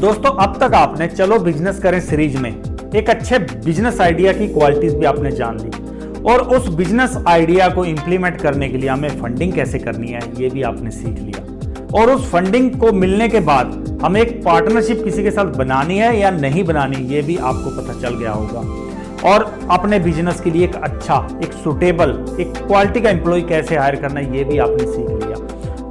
दोस्तों अब तक आपने चलो बिजनेस करें सीरीज में एक अच्छे बिजनेस आइडिया की क्वालिटीज भी आपने जान ली और उस बिजनेस आइडिया को इंप्लीमेंट करने के लिए हमें फंडिंग कैसे करनी है ये भी आपने सीख लिया। और उस फंडिंग को मिलने के बाद हमें एक पार्टनरशिप किसी के साथ बनानी है या नहीं बनानी ये भी आपको पता चल गया होगा। और अपने बिजनेस के लिए एक अच्छा, एक सुटेबल, एक क्वालिटी का एम्प्लॉय कैसे हायर करना है ये भी आपने सीख लिया।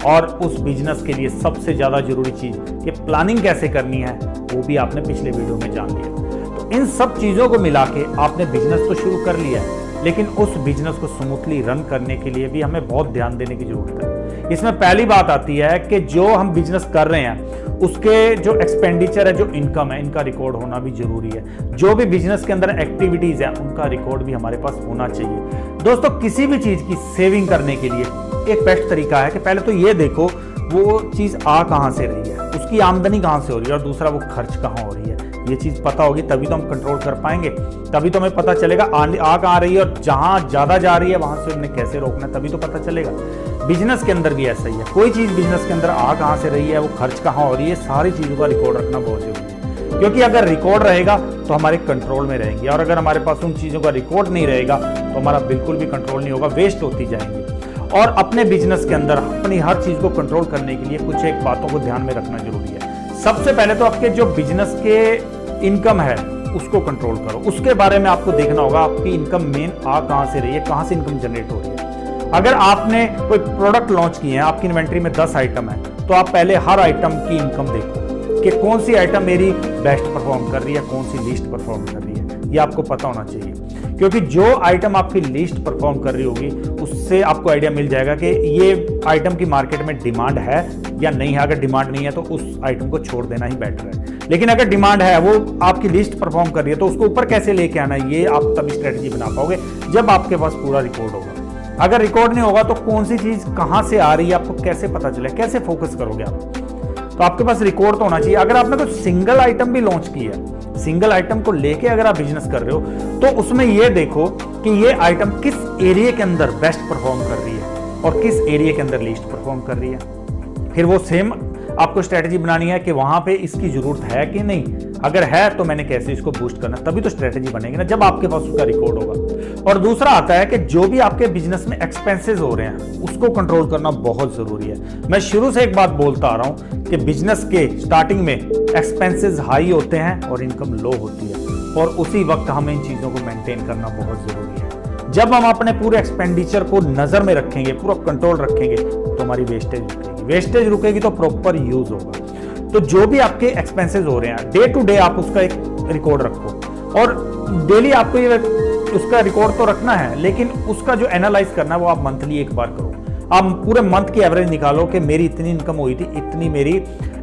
और उस बिजनेस के लिए सबसे ज्यादा जरूरी चीज कि प्लानिंग कैसे करनी है वो भी आपने पिछले वीडियो में जान लिया। तो इन सब चीजों को मिला के आपने बिजनेस तो शुरू कर लिया है, लेकिन उस बिजनेस को स्मूथली रन करने के लिए भी हमें बहुत ध्यान देने की जरूरत है। इसमें पहली बात आती है कि जो हम बिजनेस कर रहे हैं उसके जो एक्सपेंडिचर है, जो इनकम है, इनका रिकॉर्ड होना भी जरूरी है। जो भी बिजनेस के अंदर एक्टिविटीज है उनका रिकॉर्ड भी हमारे पास होना चाहिए। दोस्तों किसी भी चीज की सेविंग करने के लिए एक बेस्ट तरीका है कि पहले तो ये देखो वो चीज आ कहां से रही है, उसकी आमदनी कहां से हो रही है और दूसरा वो खर्च कहां हो रही है। ये चीज पता होगी तभी तो हम कंट्रोल कर पाएंगे, तभी तो हमें पता चलेगा आ कहां रही है और जहां ज्यादा जा रही है वहां से उन्हें कैसे रोकना है, तभी तो पता चलेगा। बिजनेस के अंदर भी ऐसा ही है, कोई चीज बिजनेस के अंदर आ कहां से रही है, वो खर्च कहां हो रही है, सारी चीजों का रिकॉर्ड रखना बहुत जरूरी है। क्योंकि अगर रिकॉर्ड रहेगा तो हमारे कंट्रोल में रहेंगे और अगर हमारे पास उन चीजों का रिकॉर्ड नहीं रहेगा तो हमारा बिल्कुल भी कंट्रोल नहीं होगा, वेस्ट होती जाएंगी। और अपने बिजनेस के अंदर अपनी हर चीज को कंट्रोल करने के लिए कुछ एक बातों को ध्यान में रखना जरूरी है। सबसे पहले तो आपके जो बिजनेस के इनकम है उसको कंट्रोल करो, उसके बारे में आपको देखना होगा आपकी इनकम मेन आ कहां से रही है, कहां से इनकम जनरेट हो रही है। अगर आपने कोई प्रोडक्ट लॉन्च किए हैं, आपकी इन्वेंट्री में 10 आइटम है, तो आप पहले हर आइटम की इनकम देखो कि कौन सी आइटम मेरी बेस्ट परफॉर्म कर रही है, कौन सी लीस्ट परफॉर्म कर रही है, ये आपको पता होना चाहिए। क्योंकि जो आइटम आपकी लीस्ट परफॉर्म कर रही होगी उससे आपको आइडिया मिल जाएगा कि ये आइटम की मार्केट में डिमांड है या नहीं है। अगर डिमांड नहीं है तो उस आइटम को छोड़ देना ही बेटर है, लेकिन अगर डिमांड है, वो आपकी लिस्ट परफॉर्म कर रही है, तो उसको ऊपर कैसे लेके आना है ये आप तभी स्ट्रेटजी बना पाओगे जब आपके पास पूरा रिकॉर्ड होगा। अगर रिकॉर्ड नहीं होगा तो कौन सी चीज कहां से आ रही है आपको कैसे पता चले, कैसे फोकस करोगे आप। तो आपके पास रिकॉर्ड तो होना चाहिए। अगर आपने कुछ सिंगल आइटम भी लॉन्च की है, सिंगल आइटम को लेके अगर आप बिजनेस कर रहे हो तो उसमें ये देखो कि ये आइटम किस एरिया के अंदर बेस्ट परफॉर्म कर रही है और किस एरिया के अंदर लीस्ट परफॉर्म कर रही है। फिर वो सेम आपको स्ट्रेटजी बनानी है कि वहां पे इसकी जरूरत है कि नहीं, अगर है तो मैंने कैसे इसको बूस्ट करना, तभी तो स्ट्रेटजी बनेगी ना जब आपके पास उसका रिकॉर्ड होगा। और दूसरा आता है कि जो भी आपके बिजनेस में एक्सपेंसेस हो रहे हैं उसको कंट्रोल करना बहुत जरूरी है। मैं शुरू से एक बात बोलता आ रहा हूं कि बिजनेस के स्टार्टिंग में एक्सपेंसेस हाई होते हैं और इनकम लो होती है, और उसी वक्त हमें इन चीजों को मेंटेन करना बहुत जरूरी है। जब हम अपने पूरे एक्सपेंडिचर को नजर में रखेंगे, पूरा कंट्रोल रखेंगे, तो हमारी वेस्टेज रुकेगी। वेस्टेज रुकेगी तो प्रॉपर यूज होगा। तो जो भी आपके एक्सपेंसेस हो रहे हैं डे टू डे आप उसका एक रिकॉर्ड रखो, और डेली आपको ये उसका रिकॉर्ड तो रखना है, लेकिन उसका जो एनालाइज करना है वो आप मंथली एक बार करो। आप पूरे मंथ की एवरेज निकालो कि मेरी इतनी इनकम हुई थी, इतनी मेरी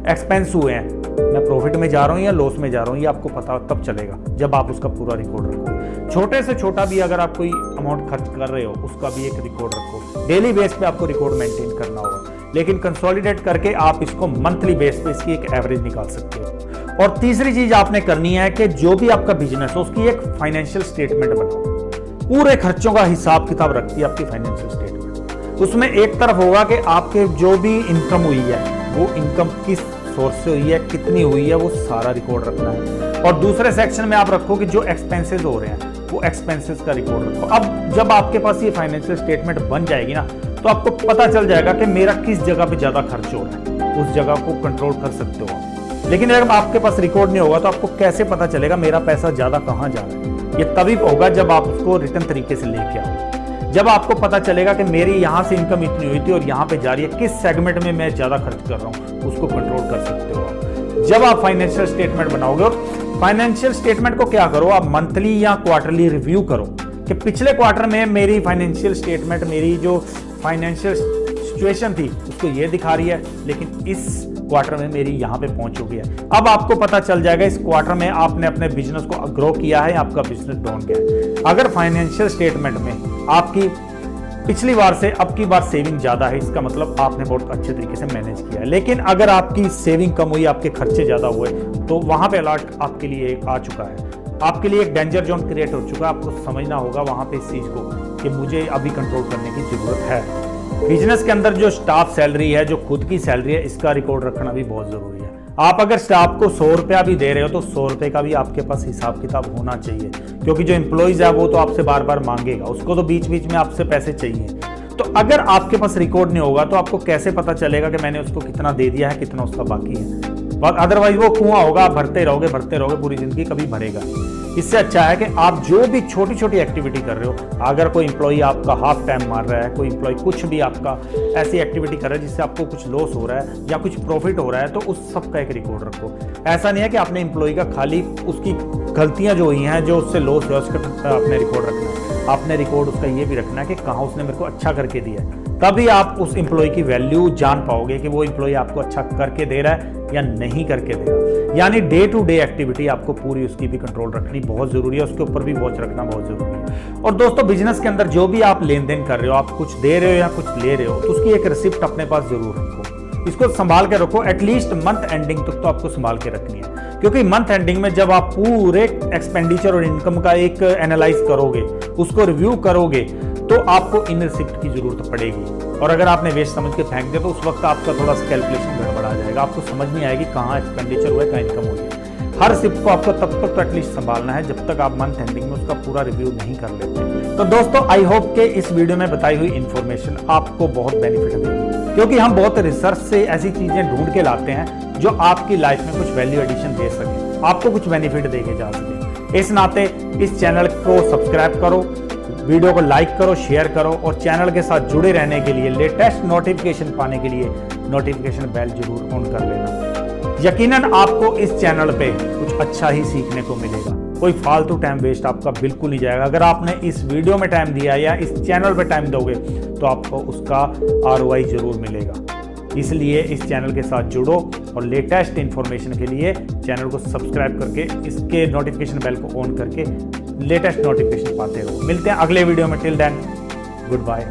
एक्सपेंस हुए हैं, मैं प्रॉफिट में जा रहा हूं या लॉस में जा रहा हूं, ये आपको पता तब चलेगा जब आप उसका पूरा रिकॉर्ड रखो। छोटे से छोटा भी अगर आप कोई अमाउंट खर्च कर रहे हो उसका भी एक रिकॉर्ड रखो। डेली बेस पे आपको रिकॉर्ड मेंटेन करना होगा, लेकिन कंसोलिडेट करके आप इसको मंथली बेस पे इसकी एक एवरेज निकाल सकते हो। और तीसरी चीज आपने करनी है कि जो भी आपका बिजनेस है उसकी एक फाइनेंशियल स्टेटमेंट बनाओ। पूरे खर्चों का हिसाब किताब रखती है आपकी फाइनेंशियल स्टेटमेंट। उसमें एक तरफ होगा कि आपके जो भी इनकम हुई है वो इनकम किस सोर्स से हुई है, कितनी हुई है, वो सारा रिकॉर्ड रखना है। और दूसरे सेक्शन में आप रखो कि जो एक्सपेंसेस हो रहे हैं वो एक्सपेंसेस का रिकॉर्ड रखो। अब जब आपके पास ये फाइनेंशियल स्टेटमेंट बन जाएगी ना तो आपको पता चल जाएगा कि मेरा किस जगह पे ज्यादा खर्च हो रहा है, उस जगह को कंट्रोल कर सकते हो। लेकिन अगर आपके पास रिकॉर्ड नहीं होगा तो आपको कैसे पता चलेगा मेरा पैसा ज्यादा कहां जा रहा है। ये तभी होगा जब आप उसको रिटर्न तरीके से लेके आओ, जब आपको पता चलेगा कि मेरी यहां से इनकम इतनी हुई थी और यहां पे जा रही है, किस सेगमेंट में मैं ज्यादा खर्च कर रहा हूं, उसको कंट्रोल कर सकते हो आप जब आप फाइनेंशियल स्टेटमेंट बनाओगे। और फाइनेंशियल स्टेटमेंट को क्या करो, आप मंथली या क्वार्टरली रिव्यू करो कि पिछले क्वार्टर में मेरी फाइनेंशियल स्टेटमेंट, मेरी जो फाइनेंशियल सिचुएशन थी उसको ये दिखा रही है, लेकिन इस क्वार्टर में मेरी यहां पे पहुंच चुकी है। अब आपको पता चल जाएगा इस क्वार्टर में आपने अपने बिजनेस को ग्रो किया है, आपका बिजनेस डाउन गया है। अगर फाइनेंशियल स्टेटमेंट में आपकी पिछली बार से अब की बार सेविंग ज्यादा है, इसका मतलब आपने बहुत अच्छे तरीके से मैनेज किया है। लेकिन अगर आपकी सेविंग कम हुई, आपके खर्चे ज्यादा हुए, तो वहां पे अलर्ट आपके लिए आ चुका है, आपके लिए एक डेंजर जोन क्रिएट हो चुका है। आपको समझना होगा वहां पे इस चीज को कि मुझे अभी कंट्रोल करने की जरूरत है। बिजनेस के अंदर जो स्टाफ सैलरी है, जो खुद की सैलरी है, इसका रिकॉर्ड रखना भी बहुत जरूरी है। आप अगर स्टाफ को 100 रुपया भी दे रहे हो तो 100 रुपये का भी आपके पास हिसाब किताब होना चाहिए, क्योंकि जो एम्प्लॉइज है वो तो आपसे बार बार मांगेगा, उसको तो बीच बीच में आपसे पैसे चाहिए। तो अगर आपके पास रिकॉर्ड नहीं होगा तो आपको कैसे पता चलेगा कि मैंने उसको कितना दे दिया है, कितना उसका बाकी है। अदरवाइज वो कुआं होगा, आप भरते रहोगे पूरी जिंदगी, कभी भरेगा। इससे अच्छा है कि आप जो भी छोटी छोटी एक्टिविटी कर रहे हो, अगर कोई एम्प्लॉई आपका हाफ टाइम मार रहा है, कोई एम्प्लॉई कुछ भी आपका ऐसी एक्टिविटी कर रहा है जिससे आपको कुछ लॉस हो रहा है या कुछ प्रॉफिट हो रहा है, तो उस सब का एक रिकॉर्ड रखो। ऐसा नहीं है कि आपने एम्प्लॉई का खाली उसकी गलतियां जो हुई हैं, जो उससे लॉस हुआ, उसका आपने रिकॉर्ड रखना है। आपने रिकॉर्ड उसका ये भी रखना है कि कहाँ उसने मेरे को अच्छा करके दिया है, तभी आप उस एम्प्लॉय की वैल्यू जान पाओगे कि वो एम्प्लॉय आपको अच्छा करके दे रहा है या नहीं करके दे रहा। यानी डे टू डे एक्टिविटी आपको पूरी उसकी भी कंट्रोल रखनी बहुत जरूरी है, उसके ऊपर भी वॉच रखना बहुत जरूरी है। और दोस्तों, बिजनेस के अंदर जो भी आप लेन देन कर रहे हो, आप कुछ दे रहे हो या कुछ ले रहे हो, तो उसकी एक रिसिप्ट अपने पास जरूर रखो, इसको संभाल के रखो। एटलीस्ट मंथ एंडिंग तक तो आपको संभाल के रखनी है, क्योंकि मंथ एंडिंग में जब आप पूरे एक्सपेंडिचर और इनकम का एक एनालाइज करोगे, उसको रिव्यू करोगे, तो आपको इन रिसिप्ट की जरूरत पड़ेगी। और अगर आपने वेस्ट समझ के फेंक दिया तो उस वक्त आपका थोड़ा सा कैलकुलेशन गड़बड़ा जाएगा, आपको समझ नहीं आएगी कहाँ एक्सपेंडिचर हुआ है, कहाँ इनकम हुई है। हर रिसिप्ट को आपको तब तक तो एटलीस्ट संभालना है जब तक आप मंथ एंडिंग में उसका पूरा रिव्यू नहीं कर लेते। तो दोस्तों, आई होप के इस वीडियो में बताई हुई इन्फॉर्मेशन आपको बहुत बेनिफिट देगी, क्योंकि हम बहुत रिसर्च से ऐसी चीजें ढूंढ के लाते हैं जो आपकी लाइफ में कुछ वैल्यू एडिशन दे सके, आपको कुछ बेनिफिट देके जा सके। इस नाते इस चैनल को सब्सक्राइब करो, वीडियो को लाइक करो, शेयर करो, और चैनल के साथ जुड़े रहने के लिए, लेटेस्ट नोटिफिकेशन पाने के लिए नोटिफिकेशन बेल जरूर ऑन कर लेना। यकीनन आपको इस चैनल पे कुछ अच्छा ही सीखने को मिलेगा, कोई फालतू टाइम वेस्ट आपका बिल्कुल नहीं जाएगा। अगर आपने इस वीडियो में टाइम दिया या इस चैनल पे टाइम दोगे तो आपको उसका ROI जरूर मिलेगा। इसलिए इस चैनल के साथ जुड़ो और लेटेस्ट इंफॉर्मेशन के लिए चैनल को सब्सक्राइब करके इसके नोटिफिकेशन बेल को ऑन करके लेटेस्ट नोटिफिकेशन पाते रहो। मिलते हैं अगले वीडियो में। Till then, good bye.